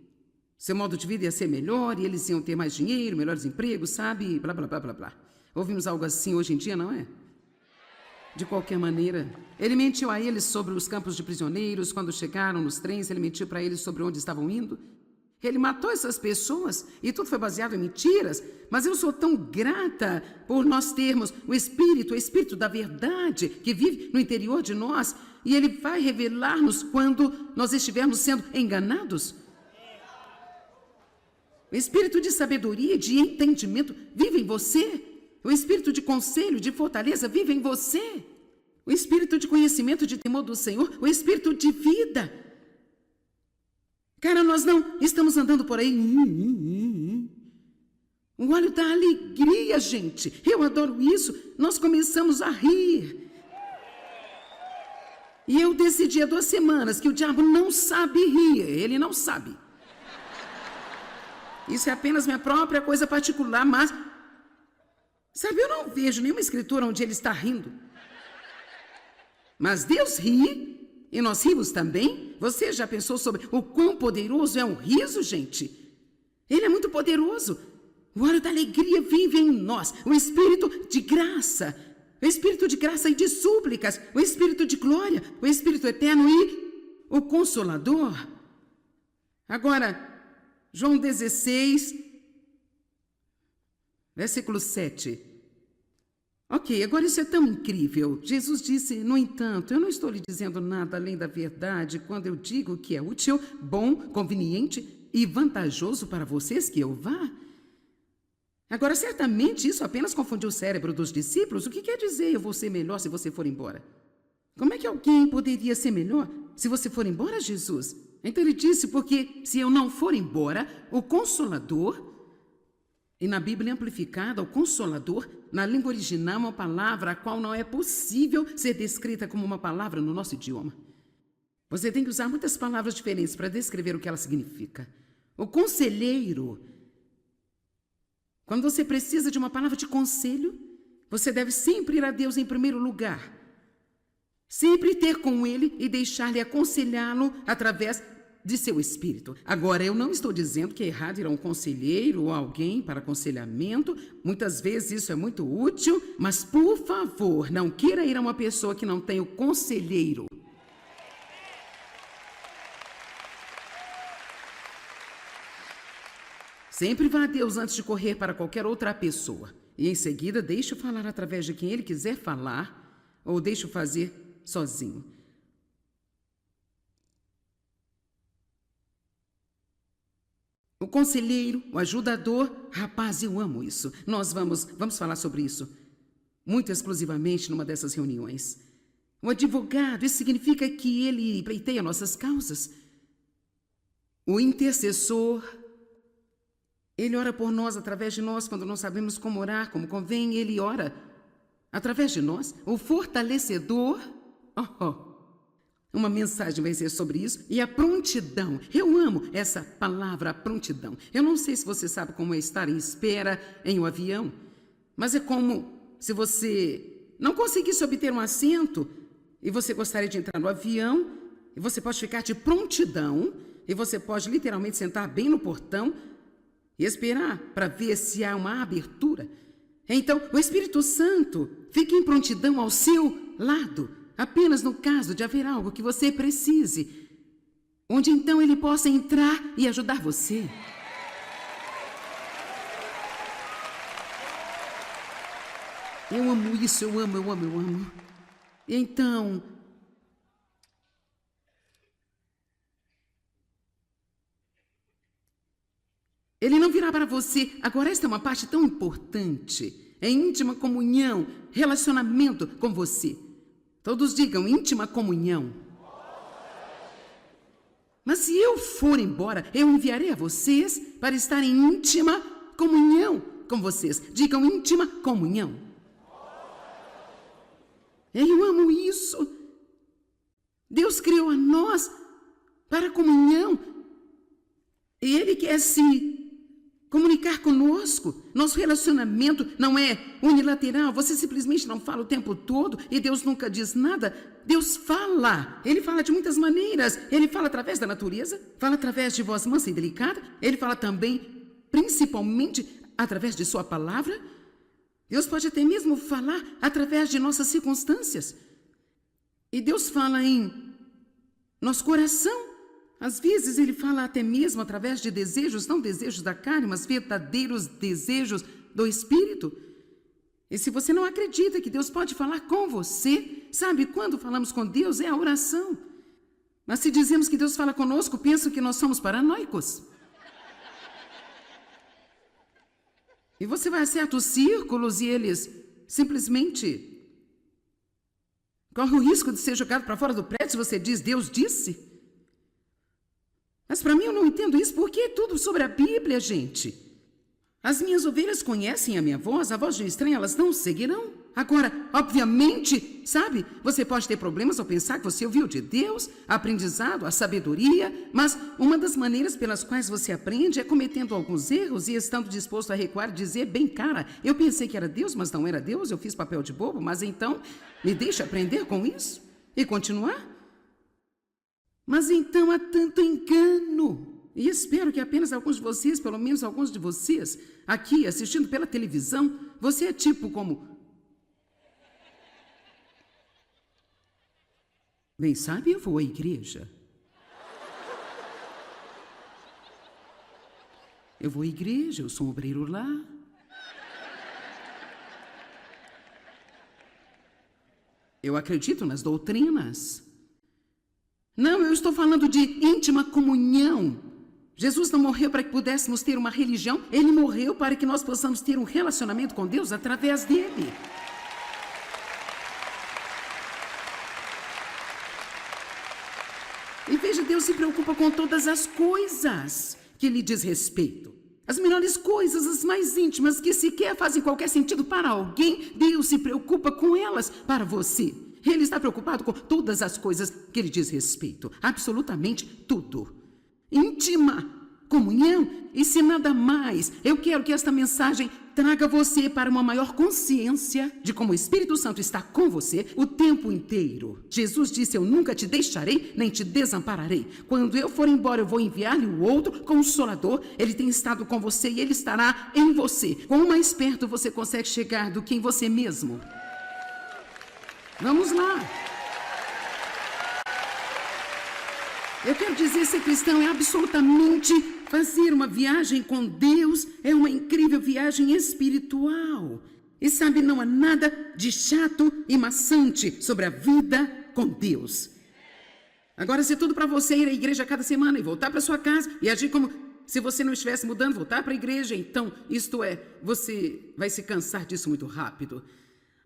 Seu modo de vida ia ser melhor e eles iam ter mais dinheiro, melhores empregos, sabe? Blá, blá, blá, blá, blá. Ouvimos algo assim hoje em dia, não é? De qualquer maneira, ele mentiu a eles sobre os campos de prisioneiros. Quando chegaram nos trens, ele mentiu para eles sobre onde estavam indo. Ele matou essas pessoas e tudo foi baseado em mentiras. Mas eu sou tão grata por nós termos o Espírito da verdade que vive no interior de nós. E ele vai revelar-nos quando nós estivermos sendo enganados. O Espírito de sabedoria, de entendimento vive em você. O Espírito de conselho, de fortaleza vive em você. O Espírito de conhecimento, de temor do Senhor, o Espírito de vida. Cara, nós não estamos andando por aí. O óleo da alegria, gente. Eu adoro isso. Nós começamos a rir. E eu decidi há 2 semanas que o diabo não sabe rir. Ele não sabe. Isso é apenas minha própria coisa particular, mas... Sabe, eu não vejo nenhuma escritura onde ele está rindo. Mas Deus ri, e nós rimos também. Você já pensou sobre o quão poderoso é um riso, gente? Ele é muito poderoso. O óleo da alegria vive em nós. O Espírito de graça. O Espírito de graça e de súplicas. O Espírito de glória. O Espírito eterno e o Consolador. Agora, João 16, versículo 7. Ok, agora isso é tão incrível. Jesus disse, no entanto, eu não estou lhe dizendo nada além da verdade quando eu digo que é útil, bom, conveniente e vantajoso para vocês que eu vá. Agora, certamente isso apenas confundiu o cérebro dos discípulos. O que quer dizer eu vou ser melhor se você for embora? Como é que alguém poderia ser melhor se você for embora, Jesus? Então ele disse, porque se eu não for embora, o Consolador... E na Bíblia amplificada, o Consolador, na língua original, é uma palavra a qual não é possível ser descrita como uma palavra no nosso idioma. Você tem que usar muitas palavras diferentes para descrever o que ela significa. O conselheiro. Quando você precisa de uma palavra de conselho, você deve sempre ir a Deus em primeiro lugar. Sempre ter com Ele e deixar-lhe aconselhá-lo através de seu espírito. Agora, eu não estou dizendo que é errado ir a um conselheiro ou alguém para aconselhamento. Muitas vezes isso é muito útil, mas, por favor, não queira ir a uma pessoa que não tem o conselheiro. Sempre vá a Deus antes de correr para qualquer outra pessoa. E, em seguida, deixe-o falar através de quem Ele quiser falar ou deixe-o fazer sozinho. O conselheiro, o ajudador, rapaz, eu amo isso. Nós vamos falar sobre isso muito exclusivamente numa dessas reuniões. O advogado, isso significa que ele pleiteia nossas causas. O intercessor, ele ora por nós, através de nós, quando não sabemos como orar, como convém, ele ora através de nós. O fortalecedor, uma mensagem vai ser sobre isso. E a prontidão. Eu amo essa palavra, prontidão. Eu não sei se você sabe como é estar em espera em um avião, mas é como se você não conseguisse obter um assento e você gostaria de entrar no avião, e você pode ficar de prontidão, e você pode literalmente sentar bem no portão e esperar para ver se há uma abertura. Então, o Espírito Santo fica em prontidão ao seu lado, apenas no caso de haver algo que você precise, onde então ele possa entrar e ajudar você. Eu amo isso, eu amo. Então, ele não virá para você. Agora, esta é uma parte tão importante. É íntima comunhão, relacionamento com você. Todos digam íntima comunhão. Mas se eu for embora, eu enviarei a vocês para estar em íntima comunhão com vocês. Digam íntima comunhão. Eu amo isso. Deus criou a nós para comunhão. E Ele quer se comunicar conosco. Nosso relacionamento não é unilateral. Você simplesmente não fala o tempo todo e Deus nunca diz nada. Deus fala. Ele fala de muitas maneiras. Ele fala através da natureza, fala através de voz mansa e delicada. Ele fala também, principalmente, através de sua palavra. Deus pode até mesmo falar através de nossas circunstâncias. E Deus fala em nosso coração. Às vezes ele fala até mesmo através de desejos, não desejos da carne, mas verdadeiros desejos do Espírito. E se você não acredita que Deus pode falar com você, sabe, quando falamos com Deus é a oração. Mas se dizemos que Deus fala conosco, pensam que nós somos paranoicos. E você vai a certos círculos e eles simplesmente correm o risco de ser jogado para fora do prédio se você diz, Deus disse. Mas para mim eu não entendo isso, porque é tudo sobre a Bíblia, gente. As minhas ovelhas conhecem a minha voz, a voz de um estranho elas não seguirão. Agora, obviamente, sabe, você pode ter problemas ao pensar que você ouviu de Deus, aprendizado, a sabedoria, mas uma das maneiras pelas quais você aprende é cometendo alguns erros e estando disposto a recuar e dizer, bem, cara, eu pensei que era Deus, mas não era Deus, eu fiz papel de bobo, mas então me deixa aprender com isso e continuar? Mas então há tanto engano. E espero que apenas alguns de vocês, pelo menos alguns de vocês, aqui assistindo pela televisão, você é tipo como... Bem, sabe, eu vou à igreja. Eu vou à igreja, eu sou um obreiro lá. Eu acredito nas doutrinas. Não, eu estou falando de íntima comunhão. Jesus não morreu para que pudéssemos ter uma religião, ele morreu para que nós possamos ter um relacionamento com Deus através dele. E veja, Deus se preocupa com todas as coisas que lhe diz respeito. As menores coisas, as mais íntimas, que sequer fazem qualquer sentido para alguém, Deus se preocupa com elas para você. Ele está preocupado com todas as coisas que lhe diz respeito. Absolutamente tudo. Íntima, comunhão e se nada mais. Eu quero que esta mensagem traga você para uma maior consciência de como o Espírito Santo está com você o tempo inteiro. Jesus disse, eu nunca te deixarei, nem te desampararei. Quando eu for embora, eu vou enviar-lhe o outro Consolador. Ele tem estado com você e ele estará em você. Quão mais perto você consegue chegar do que em você mesmo? Vamos lá. Eu quero dizer, ser cristão é absolutamente fazer uma viagem com Deus, é uma incrível viagem espiritual. E sabe, não há nada de chato e maçante sobre a vida com Deus. Agora, se tudo para você ir à igreja cada semana e voltar para sua casa e agir como se você não estivesse mudando, voltar para a igreja, então, isto é, você vai se cansar disso muito rápido.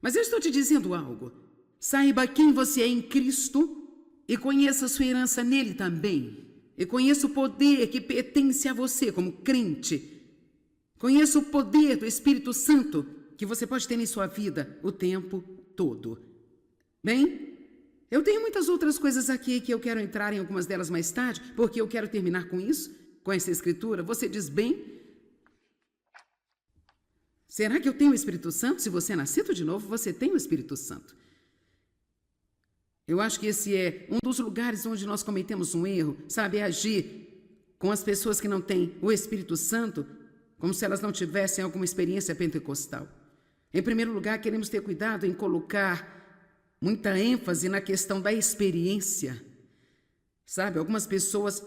Mas eu estou te dizendo algo. Saiba quem você é em Cristo e conheça a sua herança nele também. E conheça o poder que pertence a você como crente. Conheça o poder do Espírito Santo que você pode ter em sua vida o tempo todo. Bem, eu tenho muitas outras coisas aqui que eu quero entrar em algumas delas mais tarde, porque eu quero terminar com isso, com essa escritura. Você diz, bem, será que eu tenho o Espírito Santo? Se você é nascido de novo, você tem o Espírito Santo. Eu acho que esse é um dos lugares onde nós cometemos um erro, sabe? É agir com as pessoas que não têm o Espírito Santo como se elas não tivessem alguma experiência pentecostal. Em primeiro lugar, queremos ter cuidado em colocar muita ênfase na questão da experiência. Sabe, algumas pessoas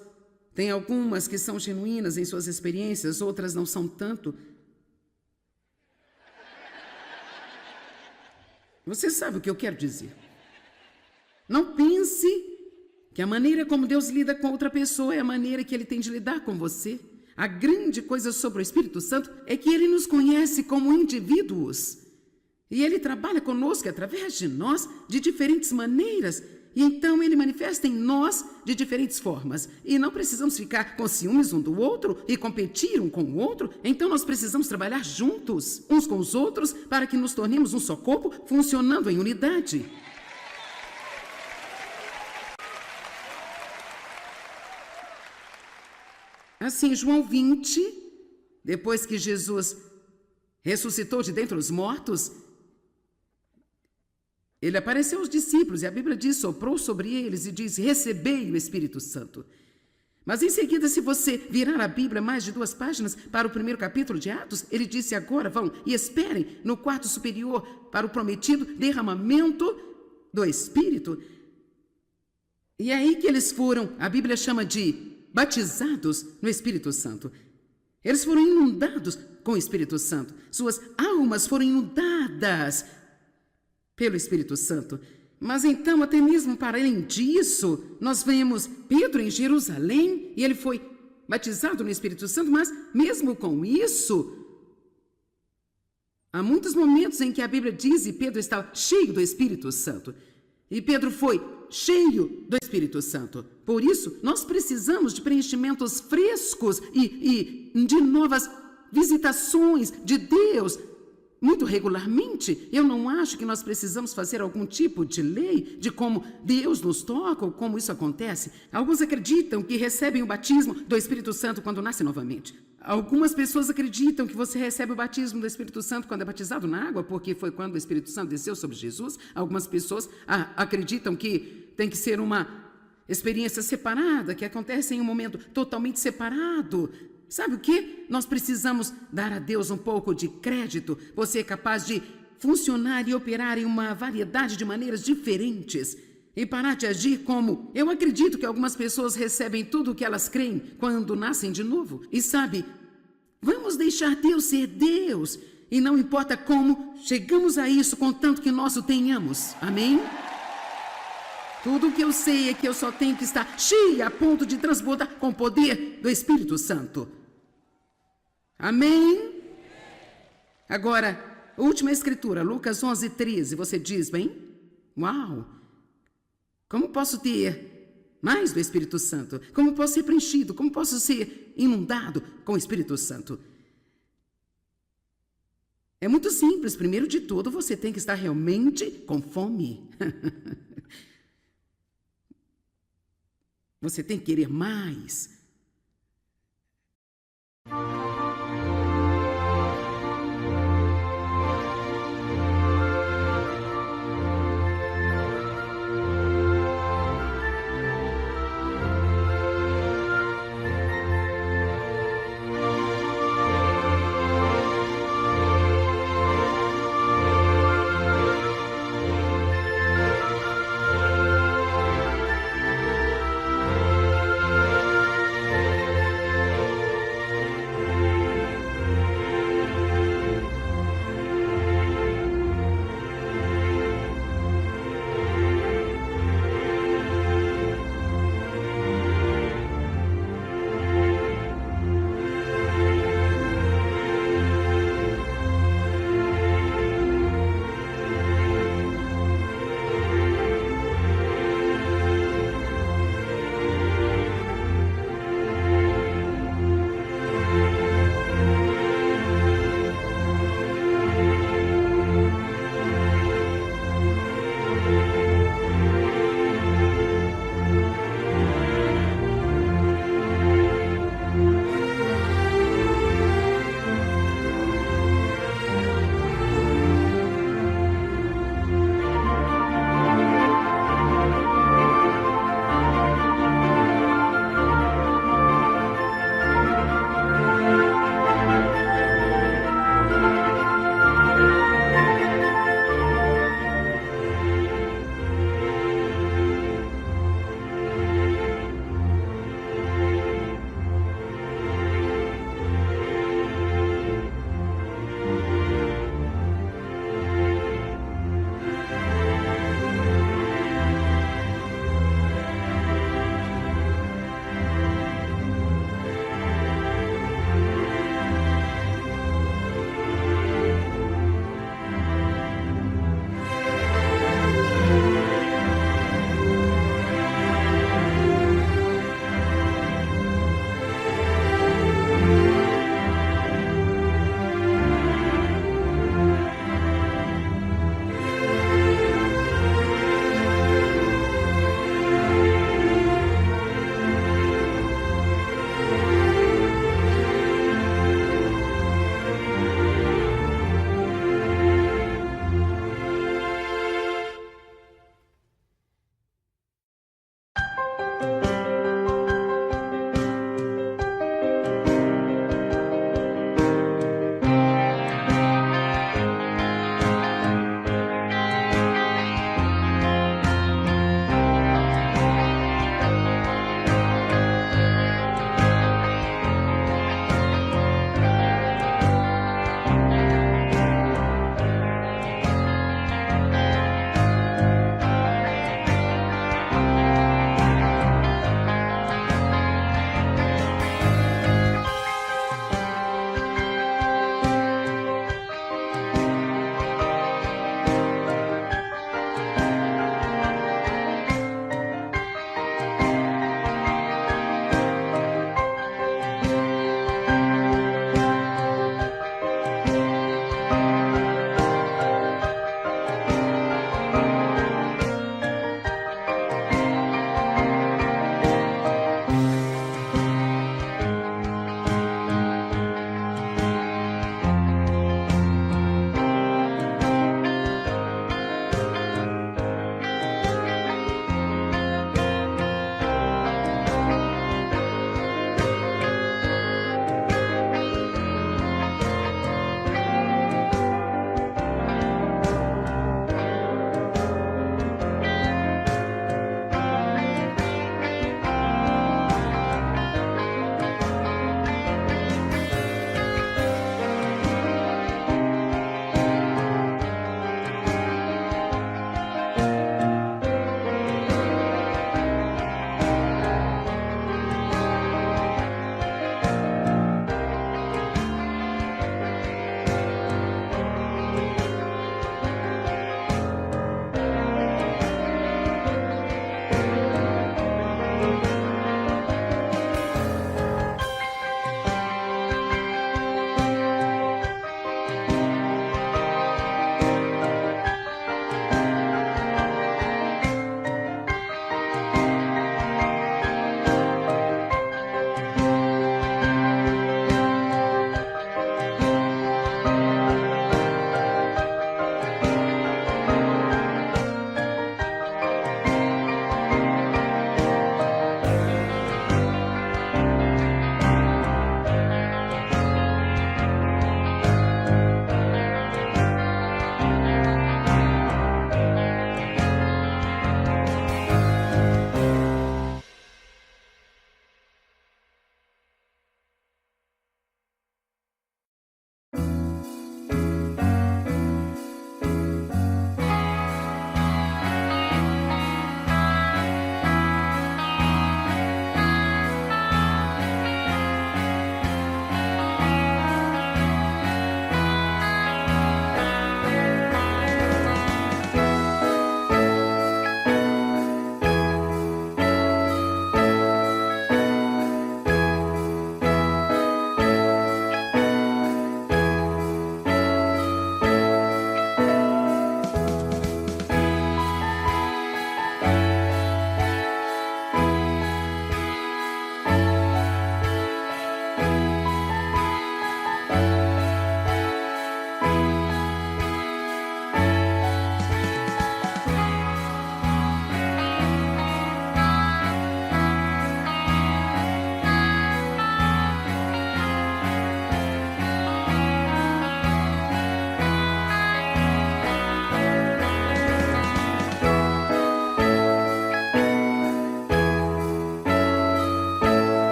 têm algumas que são genuínas em suas experiências, outras não são tanto. Você sabe o que eu quero dizer. Não pense que a maneira como Deus lida com outra pessoa é a maneira que Ele tem de lidar com você. A grande coisa sobre o Espírito Santo é que Ele nos conhece como indivíduos. E Ele trabalha conosco através de nós de diferentes maneiras. E então Ele manifesta em nós de diferentes formas. E não precisamos ficar com ciúmes um do outro e competir um com o outro. Então nós precisamos trabalhar juntos, uns com os outros, para que nos tornemos um só corpo, funcionando em unidade. Assim, João 20, Depois que Jesus ressuscitou de dentre os mortos, ele apareceu aos discípulos e a Bíblia diz, soprou sobre eles e diz, recebei o Espírito Santo. Mas em seguida, se você virar a Bíblia mais de 2 páginas para o primeiro capítulo de Atos, ele disse, agora vão e esperem no quarto superior para o prometido derramamento do Espírito. E é aí que eles foram, a Bíblia chama de batizados no Espírito Santo. Eles foram inundados com o Espírito Santo. Suas almas foram inundadas pelo Espírito Santo. Mas então, até mesmo para além disso, nós vemos Pedro em Jerusalém e ele foi batizado no Espírito Santo, mas mesmo com isso, há muitos momentos em que a Bíblia diz e Pedro estava cheio do Espírito Santo. E Pedro foi cheio do Espírito Santo. Por isso, nós precisamos de preenchimentos frescos e de novas visitações de Deus muito regularmente. Eu não acho que nós precisamos fazer algum tipo de lei de como Deus nos toca ou como isso acontece. Alguns acreditam que recebem o batismo do Espírito Santo quando nascem novamente. Algumas pessoas acreditam que você recebe o batismo do Espírito Santo quando é batizado na água, porque foi quando o Espírito Santo desceu sobre Jesus. Algumas pessoas acreditam que tem que ser uma experiência separada, que acontece em um momento totalmente separado. Sabe o que? Nós precisamos dar a Deus um pouco de crédito. Você é capaz de funcionar e operar em uma variedade de maneiras diferentes e parar de agir como... Eu acredito que algumas pessoas recebem tudo o que elas creem quando nascem de novo. E sabe, vamos deixar Deus ser Deus. E não importa como chegamos a isso, contanto que nós o tenhamos. Amém? Tudo o que eu sei é que eu só tenho que estar cheia a ponto de transbordar com o poder do Espírito Santo. Amém? Agora, última escritura, Lucas 11:13, você diz, bem? Uau! Como posso ter mais do Espírito Santo? Como posso ser preenchido? Como posso ser inundado com o Espírito Santo? É muito simples. Primeiro de tudo, você tem que estar realmente com fome. Você tem que querer mais.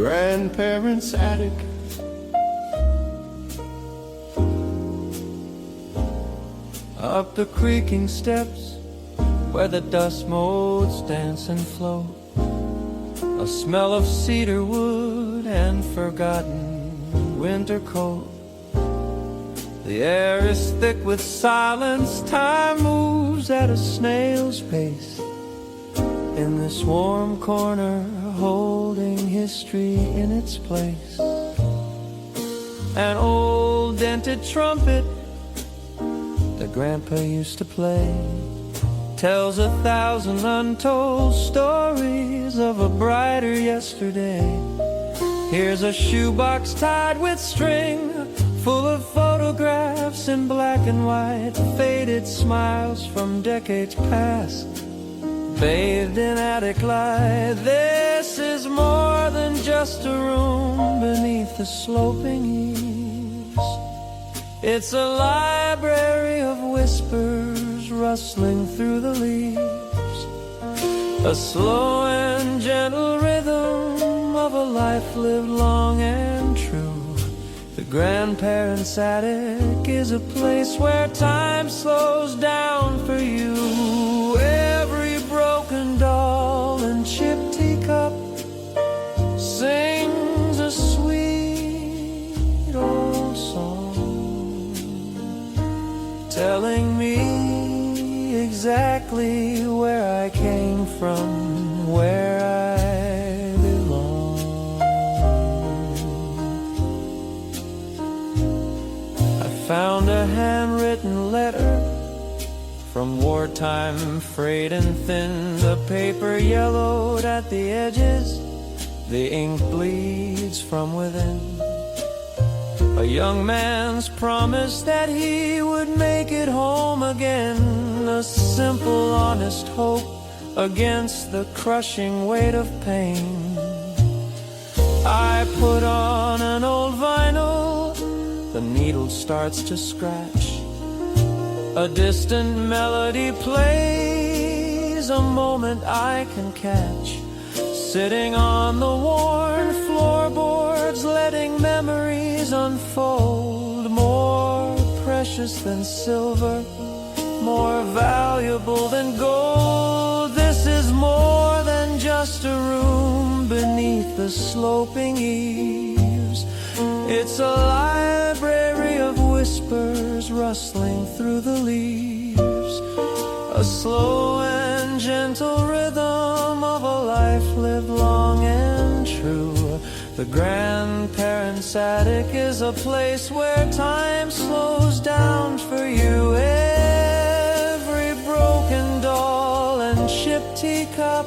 grandparents' attic. Up the creaking steps where the dust motes dance and float, a smell of cedar wood and forgotten winter coat. The air is thick with silence, time moves at a snail's pace. In this warm corner, holding history in its place. An old dented trumpet that Grandpa used to play tells 1,000 untold stories of a brighter yesterday. Here's a shoebox tied with string, full of photographs in black and white, faded smiles from decades past, bathed in attic light. This is more than just a room beneath the sloping eaves. It's a library of whispers rustling through the leaves, a slow and gentle rhythm of a life lived long and true. The grandparents' attic is a place where time slows down for you. Every broken doll and chipped teacup sings a sweet old song, telling me exactly where I came from, where I belong. I found a handwritten letter from wartime, frayed and thin, the paper yellowed at the edges, the ink bleeds from within. A young man's promise that he would make it home again, a simple, honest hope against the crushing weight of pain. I put on an old vinyl, the needle starts to scratch. A distant melody plays, a moment I can catch. Sitting on the worn floorboards, letting memories unfold. More precious than silver, more valuable than gold. This is more than just a room beneath the sloping eaves. It's a library of whispers rustling through the leaves, a slow and gentle rhythm of a life lived long and true. The grandparents' attic is a place where time slows down for you. Every broken doll and chipped teacup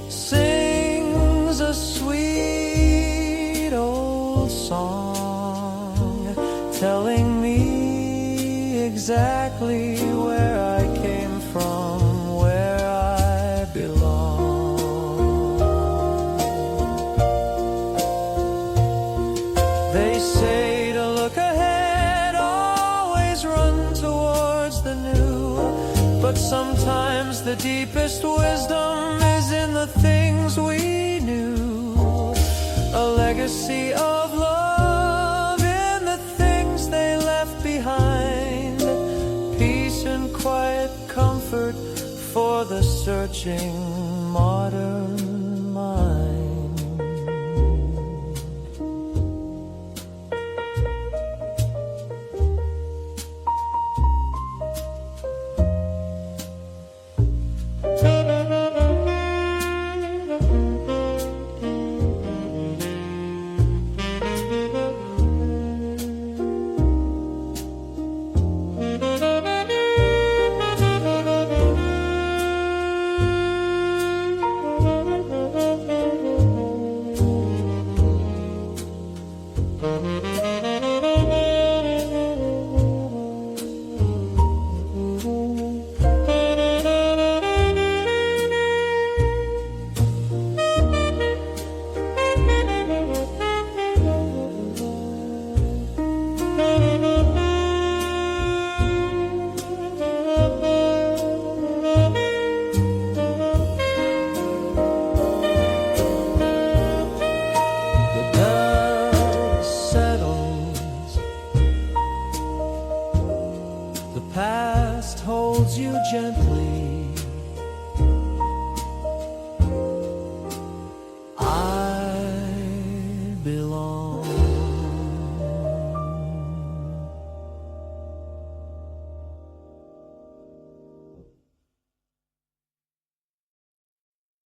sings a sweet old song, telling me exactly where I came from, where I belong. They say to look ahead, always run towards the new, but sometimes the deepest wisdom is in the things we knew. A legacy of love in the things they left behind, peace and quiet comfort for the searching